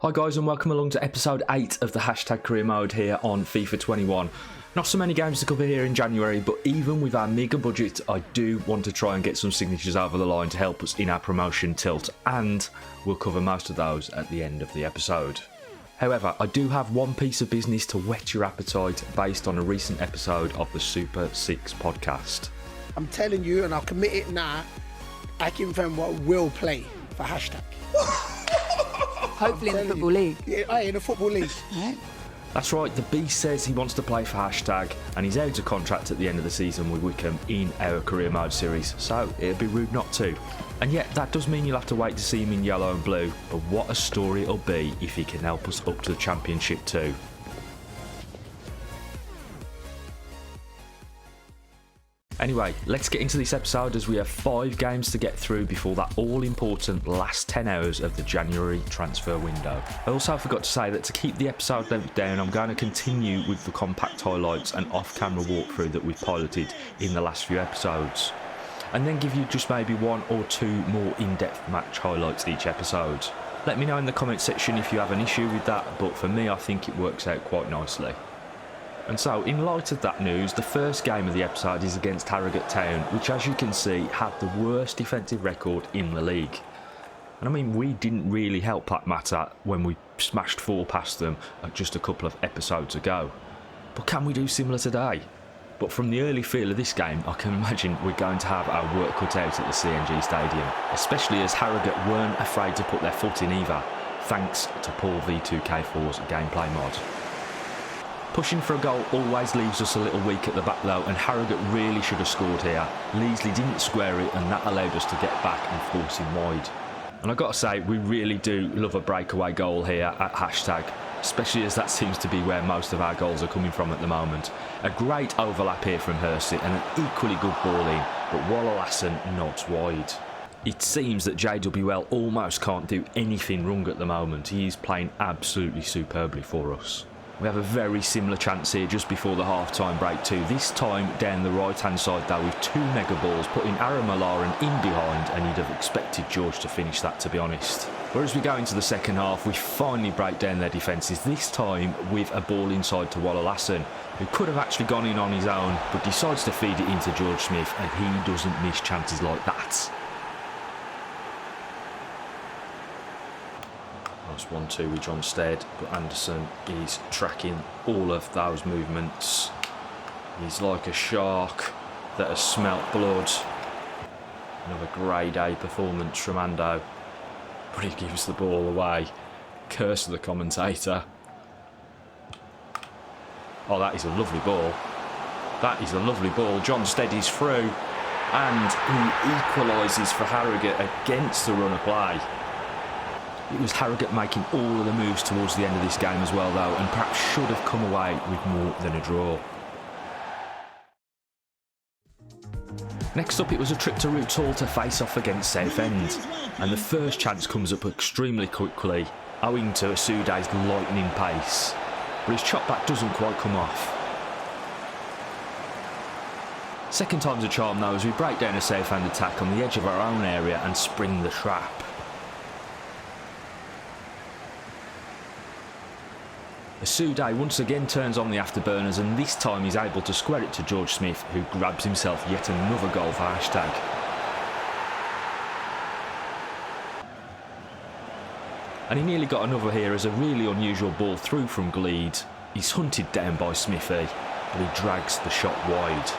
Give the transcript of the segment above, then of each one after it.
Hi guys and welcome along to episode 8 of the hashtag career mode here on FIFA 21. Not so many games to cover here in January, but even with our meagre budget, I do want to try and get some signatures over the line to help us in our promotion tilt, and we'll cover most of those at the end of the episode. However, I do have one piece of business to whet your appetite based on a recent episode of the Super 6 podcast. I'm telling you, and I'll commit it now, Akin Fenwa will play for hashtag. Hopefully in the Football League. Yeah, in the Football League. Right. That's right, the Beast says he wants to play for hashtag and he's out of contract at the end of the season with Wickham in our career mode series, so it'd be rude not to. And yet that does mean you'll have to wait to see him in yellow and blue, but what a story it'll be if he can help us up to the Championship too. Anyway, let's get into this episode as we have 5 games to get through before that all-important last 10 hours of the January transfer window. I also forgot to say that to keep the episode length down, I'm going to continue with the compact highlights and off-camera walkthrough that we've piloted in the last few episodes, and then give you just maybe 1 or 2 more in-depth match highlights each episode. Let me know in the comment section if you have an issue with that, but for me I think it works out quite nicely. And so, in light of that news, the first game of the episode is against Harrogate Town, which as you can see have the worst defensive record in the league. And I mean, we didn't really help that matter when we smashed 4 past them just a couple of episodes ago. But can we do similar today? But from the early feel of this game, I can imagine we're going to have our work cut out at the CNG Stadium, especially as Harrogate weren't afraid to put their foot in either, thanks to Paul V2K4's gameplay mod. Pushing for a goal always leaves us a little weak at the back though, and Harrogate really should have scored here. Leasley didn't square it and that allowed us to get back and force him wide. And I've got to say, we really do love a breakaway goal here at hashtag, especially as that seems to be where most of our goals are coming from at the moment. A great overlap here from Hersey and an equally good ball in, but Wallalasson nods wide. It seems that JWL almost can't do anything wrong at the moment. He is playing absolutely superbly for us. We have a very similar chance here just before the half-time break too, this time down the right-hand side though with 2 mega balls, putting Aaron Malaran in behind, and you'd have expected George to finish that, to be honest. Whereas we go into the second half, we finally break down their defences, this time with a ball inside to Wallalasson, who could have actually gone in on his own, but decides to feed it into George Smith, and he doesn't miss chances like that. Nice 1-2 with John Stead, but Anderson is tracking all of those movements. He's like a shark that has smelt blood. Another grade A performance from Ando, but he gives the ball away. Curse of the commentator. Oh, that is a lovely ball. That is a lovely ball. John Stead is through, and he equalises for Harrogate against the run of play. It was Harrogate making all of the moves towards the end of this game as well though, and perhaps should have come away with more than a draw. Next up, it was a trip to Roots Hall to face off against Southend, and the first chance comes up extremely quickly owing to Asude's lightning pace, but his chop back doesn't quite come off. Second time's a charm though, as we break down a Southend attack on the edge of our own area and spring the trap. Asude once again turns on the afterburners, and this time he's able to square it to George Smith, who grabs himself yet another goal for hashtag. And he nearly got another here as a really unusual ball through from Gleed. He's hunted down by Smithy, but he drags the shot wide.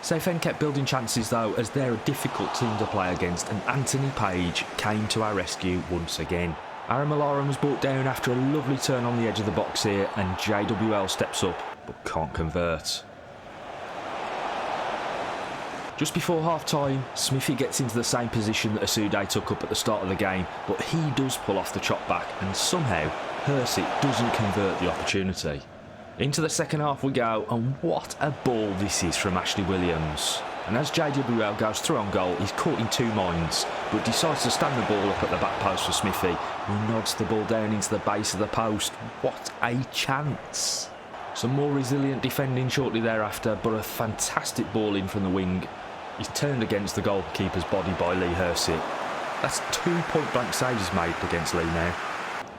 Southend kept building chances though, as they're a difficult team to play against, and Anthony Page came to our rescue once again. Aaron Malaran was brought down after a lovely turn on the edge of the box here, and JWL steps up but can't convert. Just before half time, Smithy gets into the same position that Asude took up at the start of the game, but he does pull off the chop back, and somehow Hersey doesn't convert the opportunity. Into the second half we go, and what a ball this is from Ashley Williams. And as JWL goes through on goal, he's caught in 2 minds, but decides to stand the ball up at the back post for Smithy, who nods the ball down into the base of the post. What a chance! Some more resilient defending shortly thereafter, but a fantastic ball in from the wing. He's turned against the goalkeeper's body by Lee Hersett. That's 2 point-blank saves he's made against Lee now.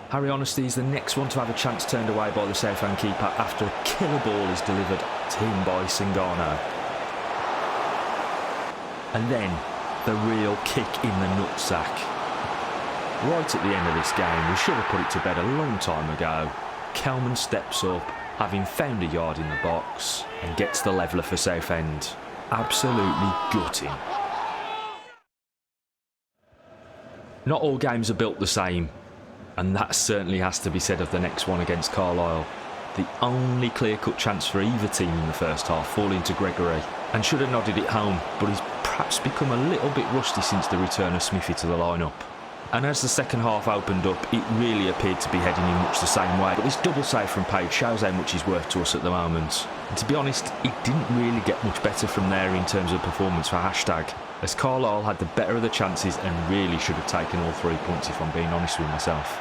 Harry Honesty is the next one to have a chance turned away by the Southend keeper after a killer ball is delivered to him by Singano. And then the real kick in the nutsack. Right at the end of this game, we should have put it to bed a long time ago. Kelman steps up, having found a yard in the box, and gets the leveller for Southend. Absolutely gutting. Not all games are built the same, and that certainly has to be said of the next one against Carlisle. The only clear-cut chance for either team in the first half falling to Gregory, and should have nodded it home, but he's perhaps become a little bit rusty since the return of Smithy to the lineup. And as the second half opened up, it really appeared to be heading in much the same way. But this double save from Page shows how much he's worth to us at the moment. And to be honest, it didn't really get much better from there in terms of performance for Hashtag, as Carlisle had the better of the chances and really should have taken all 3 points if I'm being honest with myself.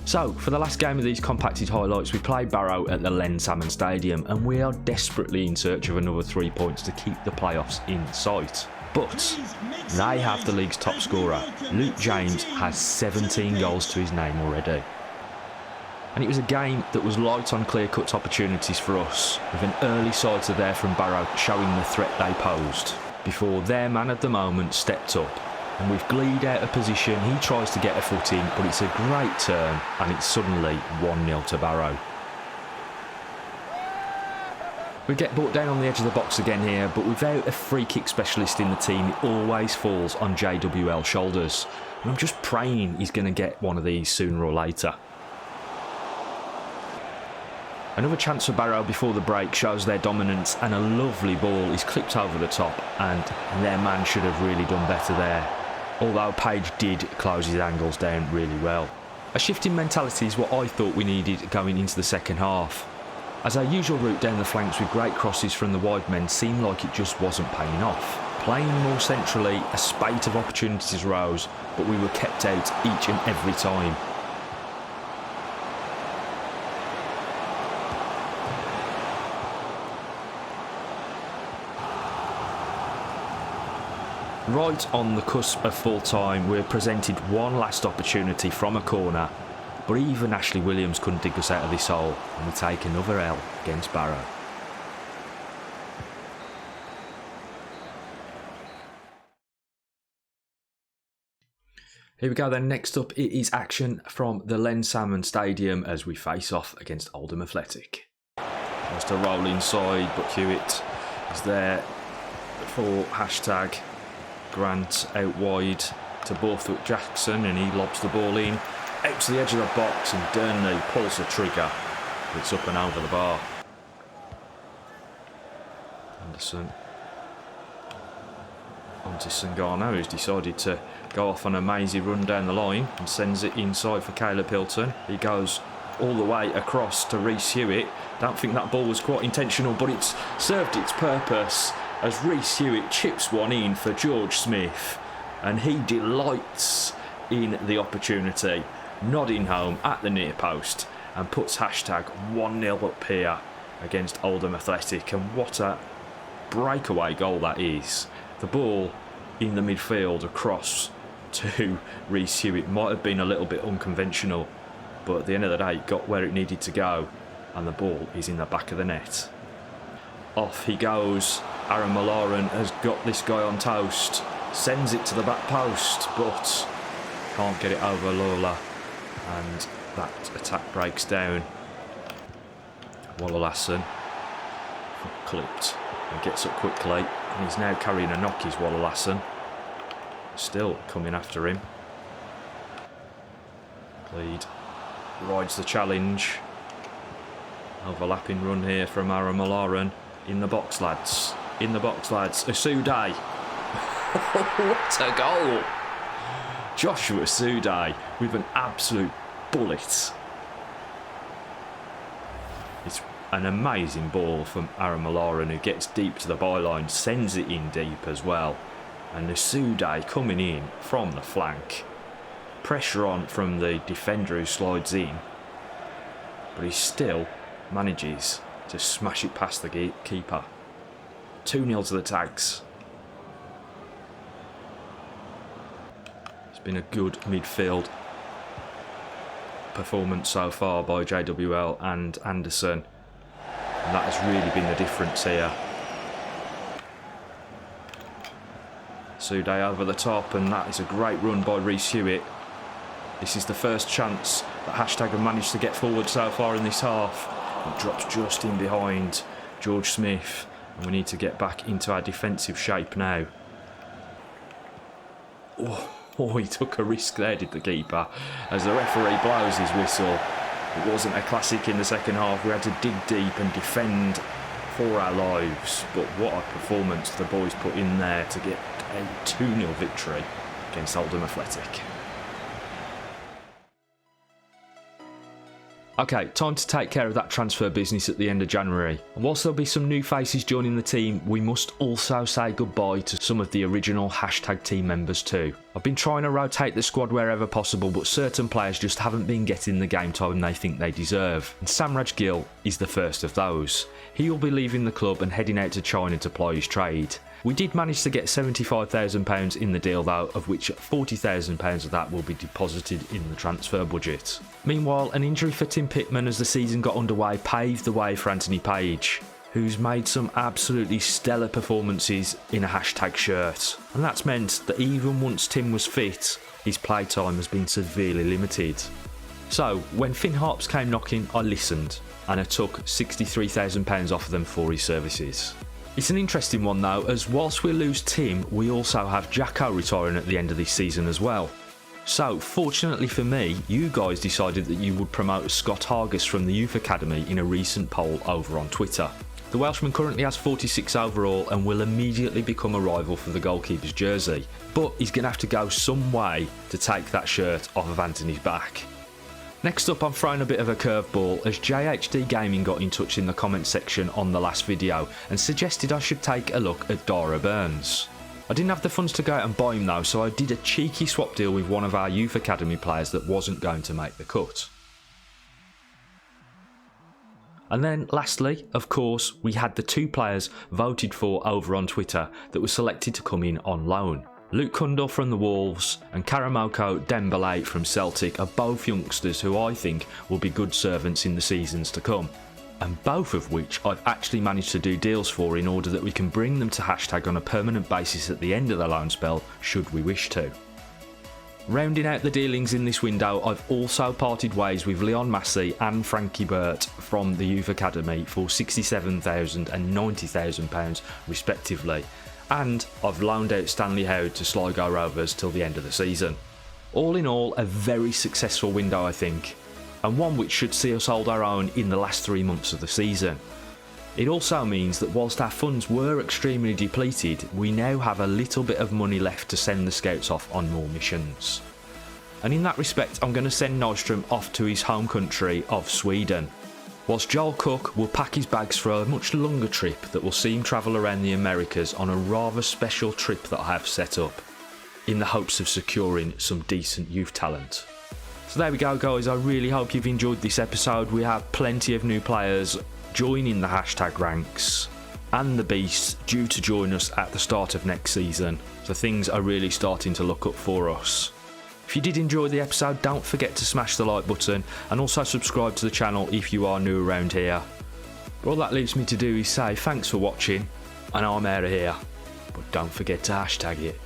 So, for the last game of these compacted highlights, we played Barrow at the Len Salmon Stadium, and we are desperately in search of another 3 points to keep the playoffs in sight. But they have the league's top scorer. Luke James has 17 goals to his name already. And it was a game that was light on clear-cut opportunities for us, with an early side to there from Barrow showing the threat they posed, before their man of the moment stepped up. And with Gleed out of position, he tries to get a foot in, but it's a great turn, and it's suddenly 1-0 to Barrow. We get brought down on the edge of the box again here, but without a free kick specialist in the team, it always falls on JWL's shoulders. And I'm just praying he's going to get one of these sooner or later. Another chance for Barrow before the break shows their dominance, and a lovely ball is clipped over the top, and their man should have really done better there. Although Page did close his angles down really well. A shift in mentality is what I thought we needed going into the second half, as our usual route down the flanks with great crosses from the wide men seemed like it just wasn't paying off. Playing more centrally, a spate of opportunities rose, but we were kept out each and every time. Right on the cusp of full time, we're presented one last opportunity from a corner, but even Ashley Williams couldn't dig us out of this hole, and we take another L against Barrow. Here we go then, next up it is action from the Len Salmon Stadium as we face off against Oldham Athletic. Just a roll inside, but Hewitt is there for Hashtag. Grant out wide to Borthwick Jackson, and he lobs the ball in out to the edge of the box, and Durnley pulls the trigger. It's up and over the bar. Anderson onto Sangano, who's decided to go off on a mazy run down the line and sends it inside for Caleb Hilton. He goes all the way across to Rhys Hewitt. Don't think that ball was quite intentional, but it's served its purpose as Rhys Hewitt chips one in for George Smith, and he delights in the opportunity, nodding home at the near post, and puts Hashtag 1-0 up here against Oldham Athletic. And what a breakaway goal that is. The ball in the midfield across to Rhys Hewitt might have been a little bit unconventional, but at the end of the day it got where it needed to go, and the ball is in the back of the net. Off he goes. Aaron Malaran has got this guy on toast, sends it to the back post, but can't get it over Lola, and that attack breaks down. Wallalasson clipped and gets up quickly, and he's now carrying a knock, is Wallalasson. Still coming after him. Lead rides the challenge. Overlapping run here from Aaron Malaran. In the box, lads. In the box, lads. Asuday. What a goal! Joshua Asuday with an absolute bullet. It's an amazing ball from Aaron Malaran, who gets deep to the byline, sends it in deep as well. And Asuday coming in from the flank. Pressure on from the defender who slides in. but he still manages to smash it past the keeper. 2-0 to the Tags. It's been a good midfield performance so far by JWL and Anderson, and that has really been the difference here. Sude over the top, and that is a great run by Reece Hewitt. This is the first chance that Hashtag have managed to get forward so far in this half. It drops just in behind George Smith, and we need to get back into our defensive shape now. Oh, he took a risk there, did the keeper, as the referee blows his whistle. It wasn't a classic in the second half. We had to dig deep and defend for our lives, but what a performance the boys put in there to get a 2-0 victory against Oldham Athletic. Okay, time to take care of that transfer business at the end of January. And whilst there'll be some new faces joining the team, we must also say goodbye to some of the original Hashtag team members too. I've been trying to rotate the squad wherever possible, but certain players just haven't been getting the game time they think they deserve. And Samraj Gill is the first of those. He will be leaving the club and heading out to China to ply his trade. We did manage to get £75,000 in the deal though, of which £40,000 of that will be deposited in the transfer budget. Meanwhile, an injury for Tim Pittman as the season got underway paved the way for Anthony Page, who's made some absolutely stellar performances in a Hashtag shirt. And that's meant that even once Tim was fit, his playtime has been severely limited. So, when Finn Harps came knocking, I listened, and I took £63,000 off of them for his services. It's an interesting one though, as whilst we lose Tim, we also have Jacko retiring at the end of this season as well. So, fortunately for me, you guys decided that you would promote Scott Hargis from the Youth Academy in a recent poll over on Twitter. The Welshman currently has 46 overall and will immediately become a rival for the goalkeeper's jersey, but he's going to have to go some way to take that shirt off of Anthony's back. Next up, I'm throwing a bit of a curveball as JHD Gaming got in touch in the comment section on the last video and suggested I should take a look at Dara Burns. I didn't have the funds to go out and buy him though, so I did a cheeky swap deal with one of our Youth Academy players that wasn't going to make the cut. And then lastly, of course, we had the two players voted for over on Twitter that were selected to come in on loan. Luke Cundle from the Wolves and Karamoko Dembele from Celtic are both youngsters who I think will be good servants in the seasons to come, and both of which I've actually managed to do deals for in order that we can bring them to Hashtag on a permanent basis at the end of the loan spell should we wish to. Rounding out the dealings in this window, I've also parted ways with Leon Massey and Frankie Burt from the Youth Academy for £67,000 and £90,000 respectively, and I've loaned out Stanley Howard to Sligo Rovers till the end of the season. All in all, a very successful window I think, and one which should see us hold our own in the last 3 months of the season. It also means that whilst our funds were extremely depleted, we now have a little bit of money left to send the scouts off on more missions. And in that respect, I'm going to send Nordstrom off to his home country of Sweden, whilst Joel Cook will pack his bags for a much longer trip that will see him travel around the Americas on a rather special trip that I have set up, in the hopes of securing some decent youth talent. So there we go guys, I really hope you've enjoyed this episode. We have plenty of new players joining the Hashtag ranks, and the Beasts due to join us at the start of next season, so things are really starting to look up for us. If you did enjoy the episode, don't forget to smash the like button and also subscribe to the channel if you are new around here. All that leaves me to do is say thanks for watching, and I'm out of here, but don't forget to hashtag it.